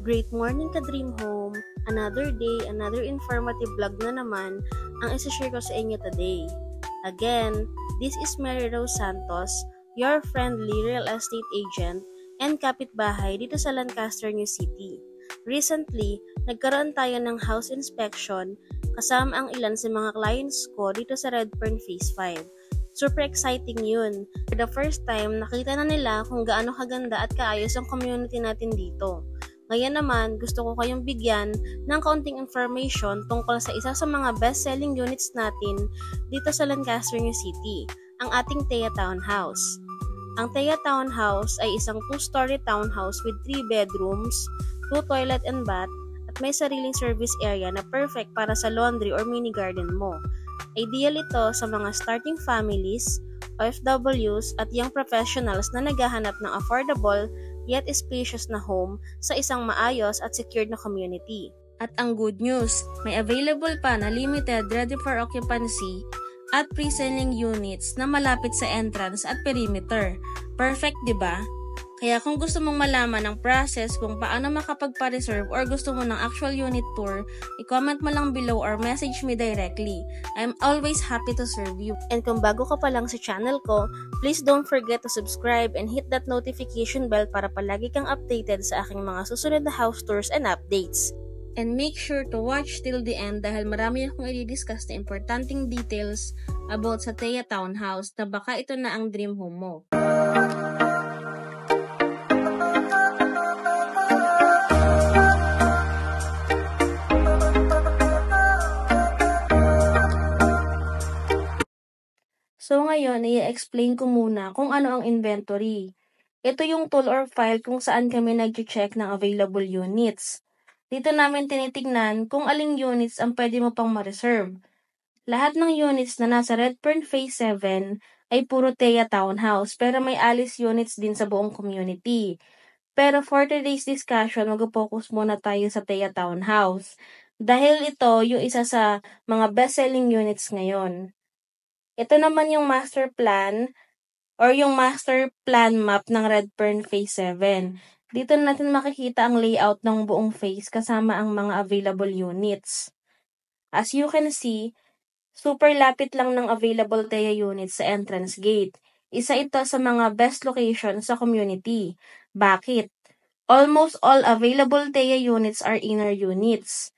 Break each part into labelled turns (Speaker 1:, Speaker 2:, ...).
Speaker 1: Great morning ka Dream Home! Another day, another informative vlog na naman ang isa-share ko sa inyo today. Again, this is Mary Rose Santos, your friendly real estate agent and kapitbahay dito sa Lancaster, New City. Recently, nagkaroon tayo ng house inspection kasama ang ilan sa mga clients ko dito sa Redfern Phase 5. Super exciting yun. For the first time, nakita na nila kung gaano kaganda at kaayos ang community natin dito. Ngayon naman, gusto ko kayong bigyan ng kaunting information tungkol sa isa sa mga best-selling units natin dito sa Lancaster, New City, ang ating Thea Townhouse. Ang Thea Townhouse ay isang 2-story townhouse with 3 bedrooms, 2 toilet and bath, at may sariling service area na perfect para sa laundry or mini garden mo. Ideal ito sa mga starting families, OFWs at young professionals na naghahanap ng affordable yet spacious na home sa isang maayos at secured na community. At ang good news, may available pa na limited ready for occupancy at pre-selling units na malapit sa entrance at perimeter. Perfect, di ba? Kaya kung gusto mong malaman ang process kung paano makapagpa-reserve or gusto mo ng actual unit tour, i-comment mo lang below or message me directly. I'm always happy to serve you. And kung bago ka pa lang sa channel ko, please don't forget to subscribe and hit that notification bell para palagi kang updated sa aking mga susunod na house tours and updates. And make sure to watch till the end dahil marami akong i-discuss na importanteng details about sa Thea Townhouse na baka ito na ang dream home mo. So ngayon, i-explain ko muna kung ano ang inventory. Ito yung tool or file kung saan kami nag-check ng available units. Dito namin tinitignan kung aling units ang pwede mo pang ma-reserve. Lahat ng units na nasa Redfern Phase 7 ay puro Thea Townhouse pero may Alice units din sa buong community. Pero for today's discussion, mag-focus muna tayo sa Thea Townhouse. Dahil ito yung isa sa mga best-selling units ngayon. Ito naman yung master plan or yung master plan map ng Redfern Phase 7. Dito natin makikita ang layout ng buong phase kasama ang mga available units. As you can see, super lapit lang ng available Thea units sa entrance gate. Isa ito sa mga best location sa community. Bakit? Almost all available Thea units are inner units.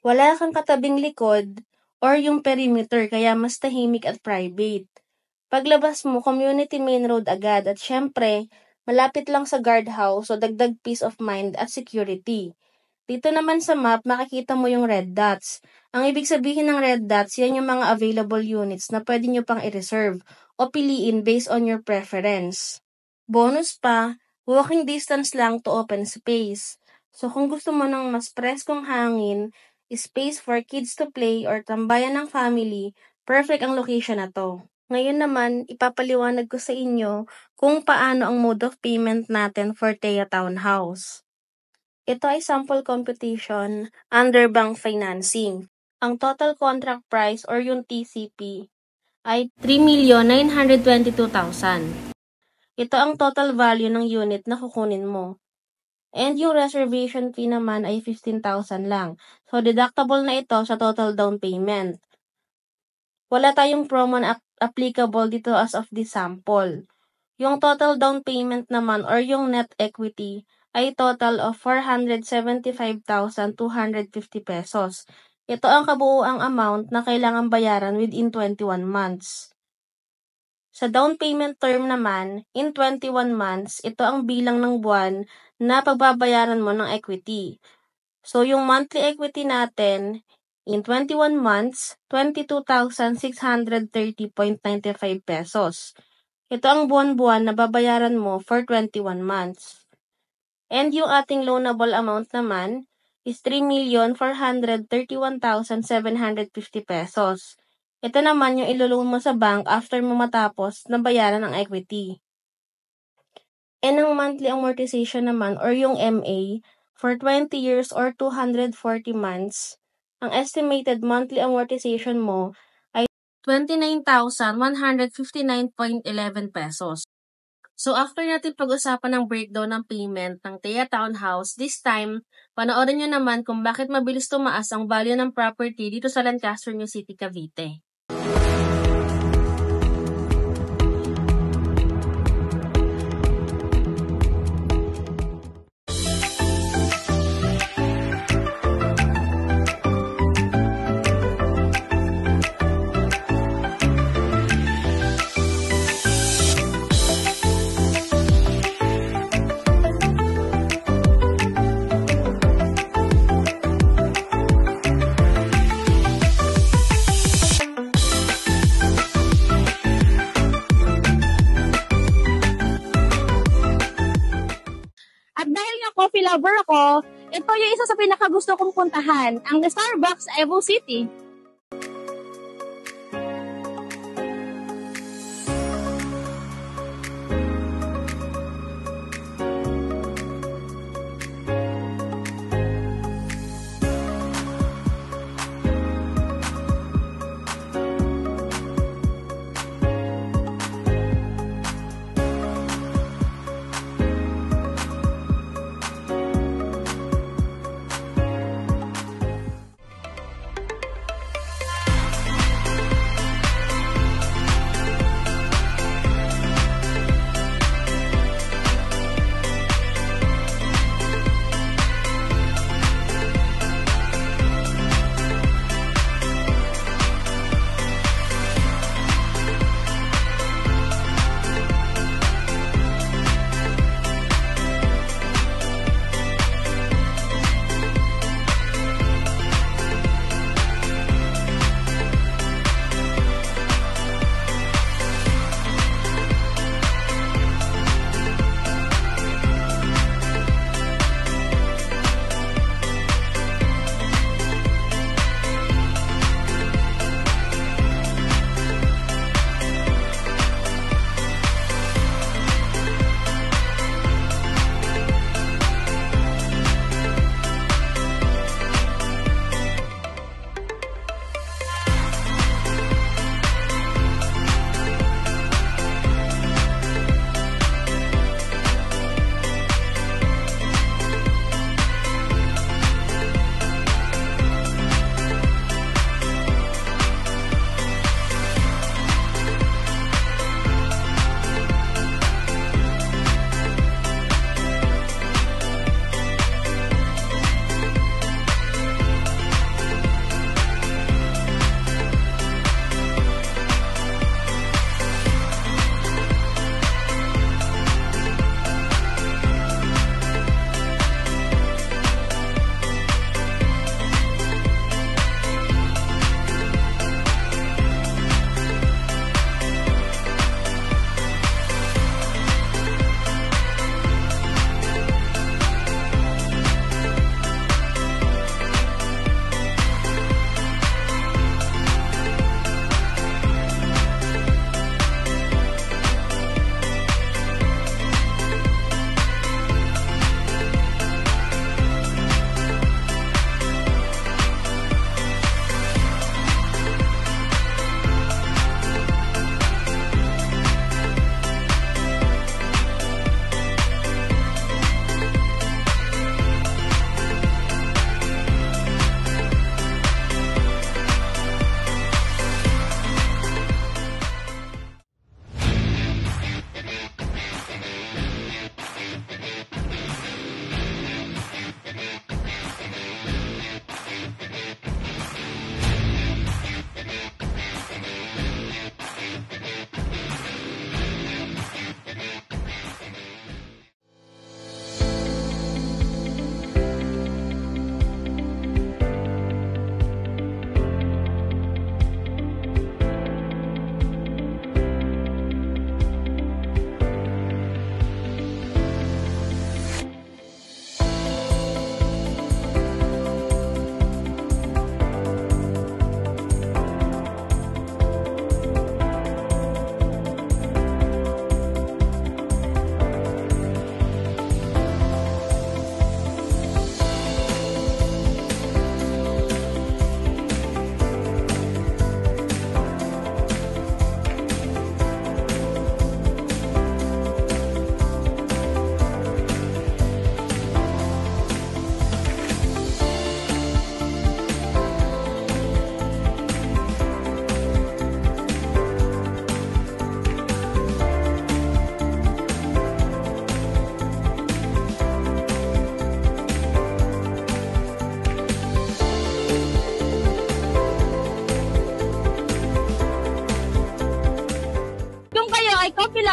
Speaker 1: Wala kang katabing likod or yung perimeter kaya mas tahimik at private. Paglabas mo, community main road agad at syempre, malapit lang sa guardhouse o dagdag peace of mind at security. Dito naman sa map, makikita mo yung red dots. Ang ibig sabihin ng red dots, yan yung mga available units na pwede nyo pang i-reserve o piliin based on your preference. Bonus pa, walking distance lang to open space. So kung gusto mo ng mas preskong hangin, space for kids to play or tambayan ng family, perfect ang location na to. Ngayon naman, ipapaliwanag ko sa inyo kung paano ang mode of payment natin for Thea Townhouse. Ito ay sample computation under bank financing. Ang total contract price or yung TCP ay 3,922,000. Ito ang total value ng unit na kukunin mo. And yung reservation fee naman ay 15,000 lang. So, deductible na ito sa total down payment. Wala tayong promo na applicable dito as of this sample. Yung total down payment naman or yung net equity ay total of 475,250 pesos. Ito ang kabuuang amount na kailangan bayaran within 21 months. Sa down payment term naman, in 21 months, ito ang bilang ng buwan na pagbabayaran mo ng equity. So, yung monthly equity natin, in 21 months, 22,630.95 pesos. Ito ang buwan-buwan na babayaran mo for 21 months. And yung ating loanable amount naman is 3,431,750 pesos. Ito naman yung iloloan mo sa bank after mo matapos na bayaran ang equity. And ang monthly amortization naman or yung MA for 20 years or 240 months, ang estimated monthly amortization mo ay 29,159.11 pesos. So after natin pag-usapan ng breakdown ng payment ng Thea Townhouse, this time, panoorin nyo naman kung bakit mabilis tumaas ang value ng property dito sa Lancaster, New City, Cavite. At dahil nga coffee lover ako, ito yung isa sa pinakagusto kong puntahan, ang Starbucks Evo City.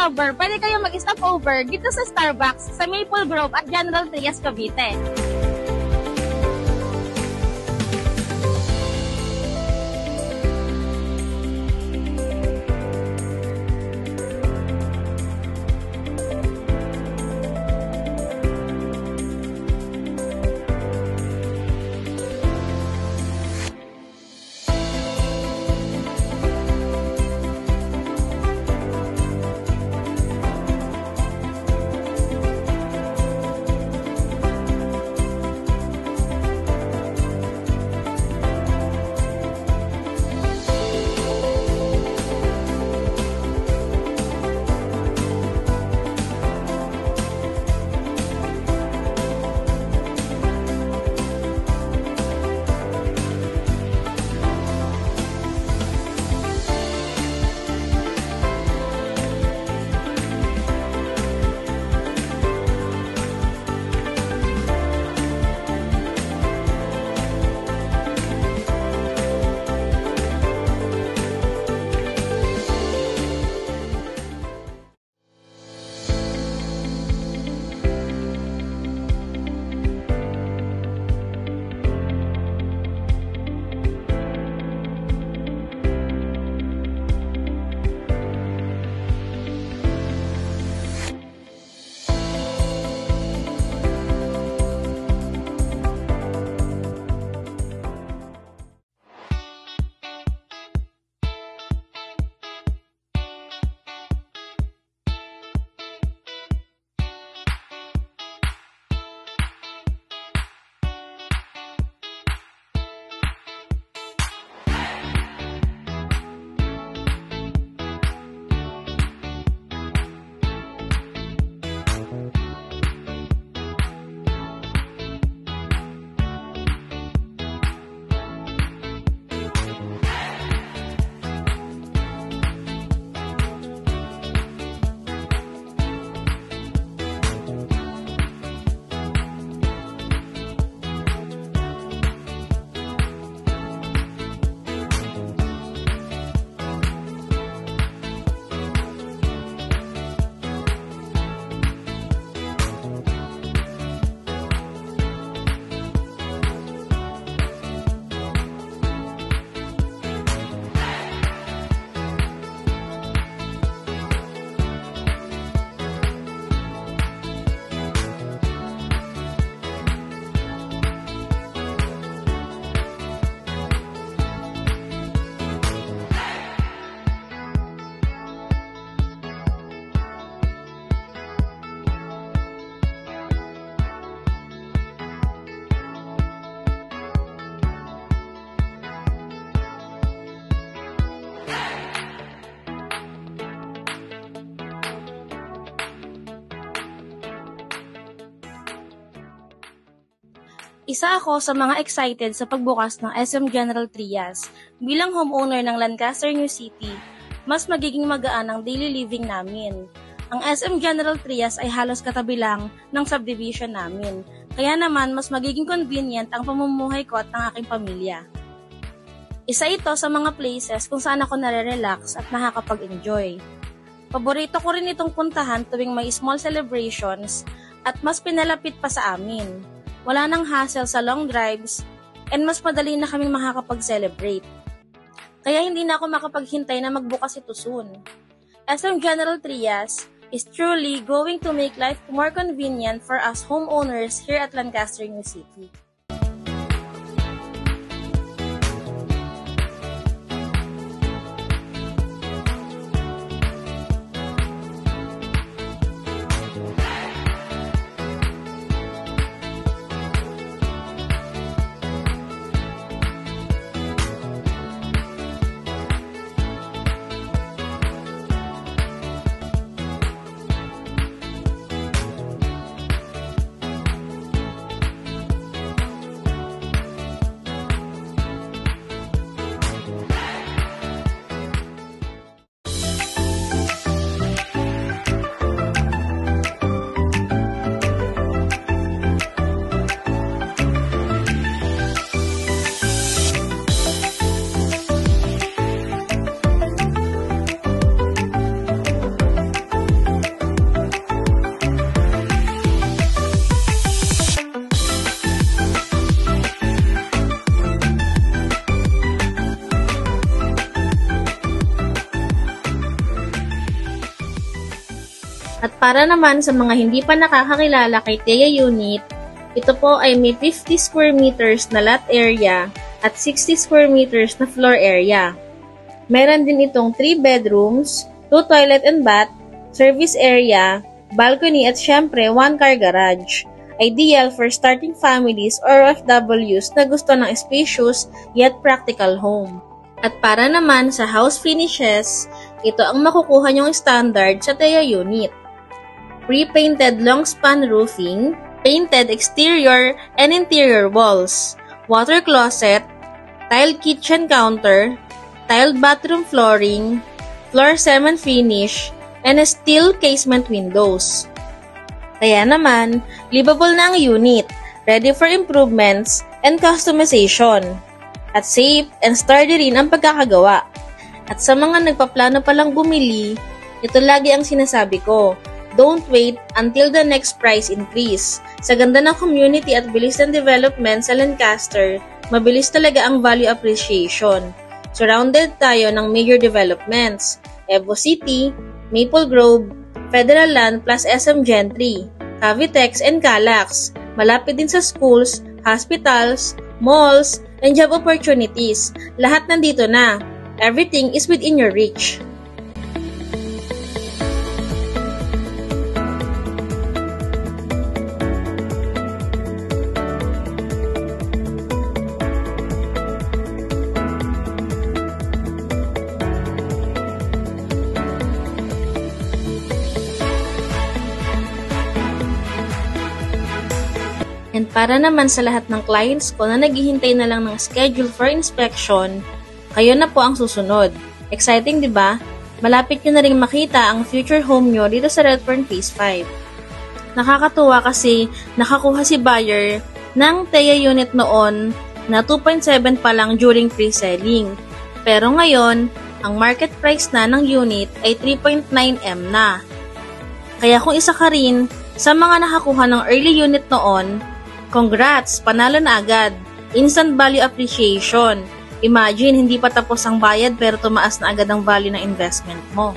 Speaker 2: lover, pwede kayo mag-stop over dito sa Starbucks sa Maple Grove at General Trias, Cavite. Isa ako sa mga excited sa pagbukas ng SM General Trias. Bilang homeowner ng Lancaster, New City, mas magiging magaan ang daily living namin. Ang SM General Trias ay halos katabi lang ng subdivision namin. Kaya naman mas magiging convenient ang pamumuhay ko at ng aking pamilya. Isa ito sa mga places kung saan ako nare-relax at nakakapag-enjoy. Paborito ko rin itong puntahan tuwing may small celebrations at mas pinalapit pa sa amin. Wala nang hassle sa long drives and mas madali na kaming makakapag-celebrate. Kaya hindi na ako makapaghintay na magbukas ito soon. SM General Trias is truly going to make life more convenient for us homeowners here at Lancaster, New City. para naman sa mga hindi pa nakakakilala kay Thea Unit, ito po ay may 50 square meters na lot area at 60 square meters na floor area. Meron din itong 3 bedrooms, 2 toilet and bath, service area, balcony at syempre 1 car garage. Ideal for starting families or OFWs na gusto ng spacious yet practical home. At para naman sa house finishes, ito ang makukuha nyong standard sa Thea Unit. Pre-painted long span roofing, painted exterior and interior walls, water closet, tiled kitchen counter, tiled bathroom flooring, floor cement finish, and steel casement windows. Kaya naman, livable na ang unit, ready for improvements and customization. At safe and sturdy rin ang pagkakagawa. At sa mga nagpaplano palang bumili, ito lagi ang sinasabi ko, don't wait until the next price increase. Sa ganda ng community at bilis ng development sa Lancaster, mabilis talaga ang value appreciation. Surrounded tayo ng major developments, Evo City, Maple Grove, Federal Land plus SM Gentry, Cavitex and Calax. Malapit din sa schools, hospitals, malls, and job opportunities. Lahat nandito na. Everything is within your reach. And para naman sa lahat ng clients ko na naghihintay na lang ng schedule for inspection, kayo na po ang susunod. Exciting, di ba? Malapit nyo na rin makita ang future home nyo dito sa Redfern Phase 5. Nakakatuwa kasi nakakuha si buyer ng Thea unit noon na 2.7 pa lang during pre-selling. Pero ngayon, ang market price na ng unit ay 3.9M na. Kaya kung isa ka rin sa mga nakakuha ng early unit noon, congrats! Panalo na agad. Instant value appreciation. Imagine, hindi pa tapos ang bayad pero tumaas na agad ang value ng investment mo.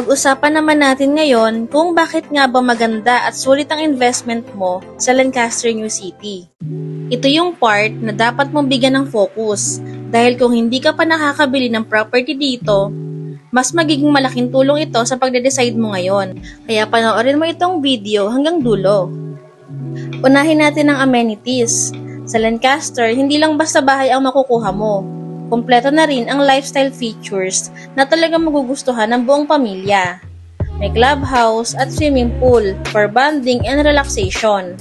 Speaker 2: Pag-usapan naman natin ngayon kung bakit nga ba maganda at sulit ang investment mo sa Lancaster New City. Ito yung part na dapat mong bigyan ng focus dahil kung hindi ka pa nakakabili ng property dito, mas magiging malaking tulong ito sa pagde-decide mo ngayon. Kaya panoorin mo itong video hanggang dulo. Unahin natin ang amenities. Sa Lancaster, hindi lang basta bahay ang makukuha mo. Kompleto na rin ang lifestyle features na talagang magugustuhan ng buong pamilya. May clubhouse at swimming pool for bonding and relaxation.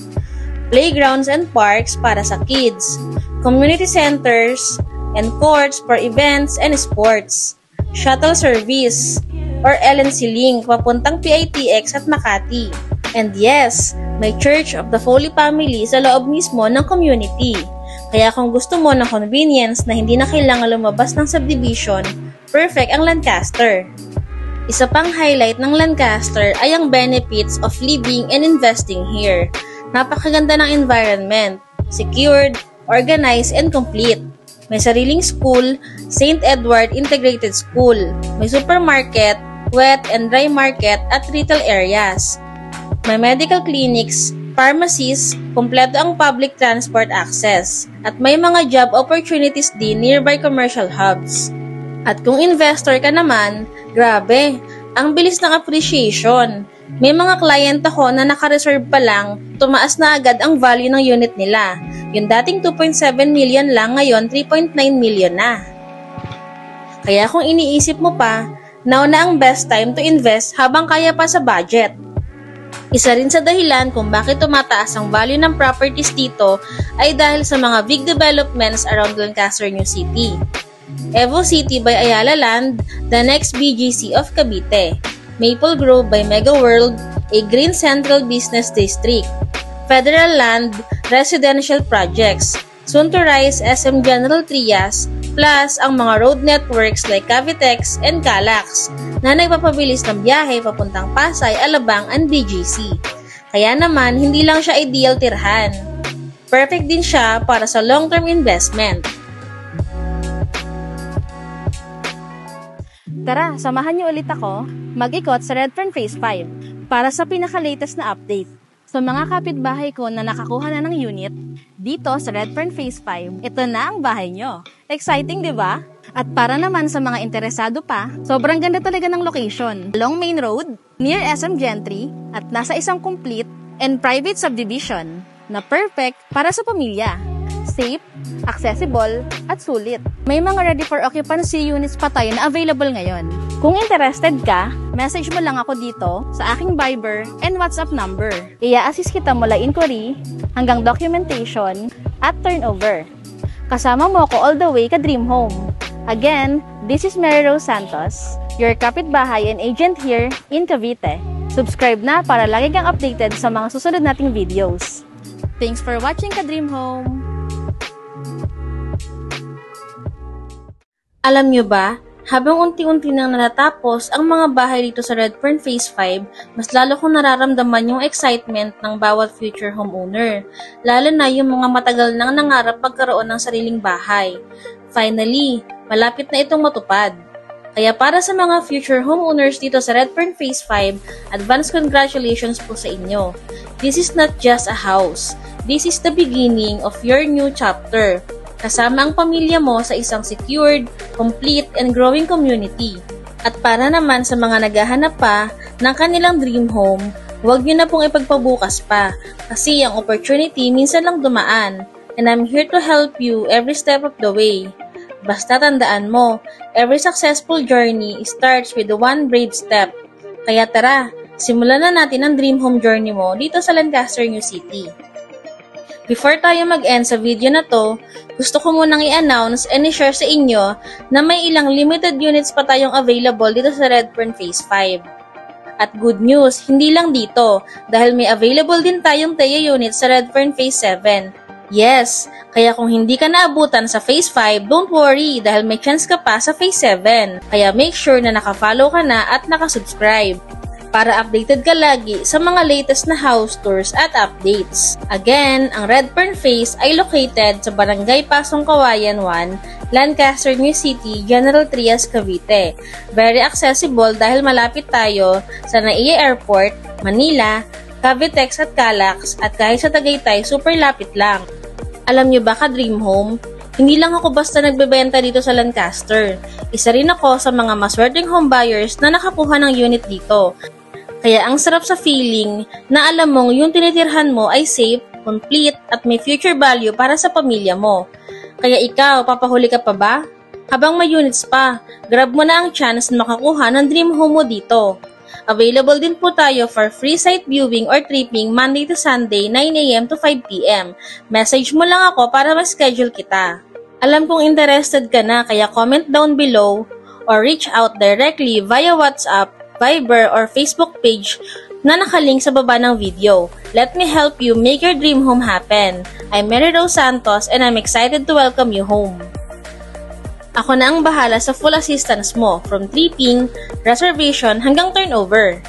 Speaker 2: Playgrounds and parks para sa kids. Community centers and courts for events and sports. Shuttle service or LNC Link papuntang PITX at Makati. And yes, may Church of the Holy Family sa loob mismo ng community. Kaya kung gusto mo ng convenience na hindi na kailangan lumabas ng subdivision, perfect ang Lancaster. Isa pang highlight ng Lancaster ay ang benefits of living and investing here. Napakaganda ng environment, secured, organized, and complete. May sariling school, St. Edward Integrated School. May supermarket, wet and dry market at retail areas. May medical clinics, pharmacies, kompleto ang public transport access. At may mga job opportunities din nearby commercial hubs. At kung investor ka naman, grabe, ang bilis ng appreciation. May mga client ako na naka-reserve pa lang, tumaas na agad ang value ng unit nila. Yung dating 2.7 million lang, ngayon 3.9 million na. Kaya kung iniisip mo pa, now na ang best time to invest habang kaya pa sa budget. Isa rin sa dahilan kung bakit tumataas ang value ng properties dito ay dahil sa mga big developments around Lancaster New City. Evo City by Ayala Land, the next BGC of Cavite. Maple Grove by Mega World, a Green Central Business District. Federal Land, residential projects. Soon to rise SM General Trias, plus ang mga road networks like Cavitex and Calax na nagpapabilis ng biyahe papuntang Pasay, Alabang, and BGC. Kaya naman, hindi lang siya ideal tirhan. Perfect din siya para sa long-term investment.
Speaker 1: Tara, samahan niyo ulit ako mag-ikot sa Redfern Phase 5 para sa pinaka-latest na update. Sa mga kapitbahay ko na nakakuha na ng unit, dito sa Redfern Phase 5, ito na ang bahay nyo. Exciting, di ba? At para naman sa mga interesado pa, sobrang ganda talaga ng location. Along Main Road, near SM Gentry, at nasa isang complete and private subdivision na perfect para sa pamilya. Safe, accessible, at sulit. May mga ready for occupancy units pa tayo na available ngayon. Kung interested ka, message mo lang ako dito sa aking Viber and WhatsApp number. Ia-assist kita mula inquiry hanggang documentation at turnover. Kasama mo ako all the way ka Dream Home. Again, this is Mary Rose Santos, your kapitbahay and agent here in Cavite. Subscribe na para lagi kang updated sa mga susunod nating videos. Thanks for watching ka Dream Home!
Speaker 2: Alam nyo ba, habang unti-unti nang natatapos ang mga bahay dito sa Redfern Phase 5, mas lalo kong nararamdaman yung excitement ng bawat future homeowner, lalo na yung mga matagal nang nangarap pagkaroon ng sariling bahay. Finally, malapit na itong matupad. Kaya para sa mga future homeowners dito sa Redfern Phase 5, advance congratulations po sa inyo. This is not just a house. This is the beginning of your new chapter. Kasama ang pamilya mo sa isang secured, complete, and growing community. At para naman sa mga naghahanap pa ng kanilang dream home, huwag nyo na pong ipagpabukas pa kasi ang opportunity minsan lang dumaan and I'm here to help you every step of the way. Basta tandaan mo, every successful journey starts with the one brave step. Kaya tara, simulan na natin ang dream home journey mo dito sa Lancaster New City. Before tayo mag-end sa video na to, gusto ko munang i-announce and i-share sa inyo na may ilang limited units pa tayong available dito sa Redfern Phase 5. At good news, hindi lang dito, dahil may available din tayong TEA units sa Redfern Phase 7. Yes, kaya kung hindi ka naabutan sa Phase 5, don't worry dahil may chance ka pa sa Phase 7. Kaya make sure na naka-follow ka na at nakasubscribe. para updated ka lagi sa mga latest na house tours at updates. Again, ang Red Fern Phase ay located sa Barangay Pasong Kawayan 1, Lancaster, New City, General Trias, Cavite. Very accessible dahil malapit tayo sa NAIA Airport, Manila, Cavitex at Calax, at kahit sa Tagaytay, super lapit lang. Alam nyo ba ka Dream Home? Hindi lang ako basta nagbebenta dito sa Lancaster. Isa rin ako sa mga maswerteng homebuyers na nakakuha ng unit dito. Kaya ang sarap sa feeling na alam mong yung tinitirhan mo ay safe, complete, at may future value para sa pamilya mo. Kaya ikaw, papahuli ka pa ba? Habang may units pa, grab mo na ang chance na makakuha ng dream home mo dito. Available din po tayo for free site viewing or tripping Monday to Sunday, 9 a.m. to 5 p.m. Message mo lang ako para ma-schedule kita. Alam kong interested ka na kaya comment down below or reach out directly via WhatsApp, Viber, or Facebook page na nakalink sa baba ng video. Let me help you make your dream home happen. I'm Mary Rose Santos and I'm excited to welcome you home. Ako na ang bahala sa full assistance mo from tripping, reservation hanggang turnover.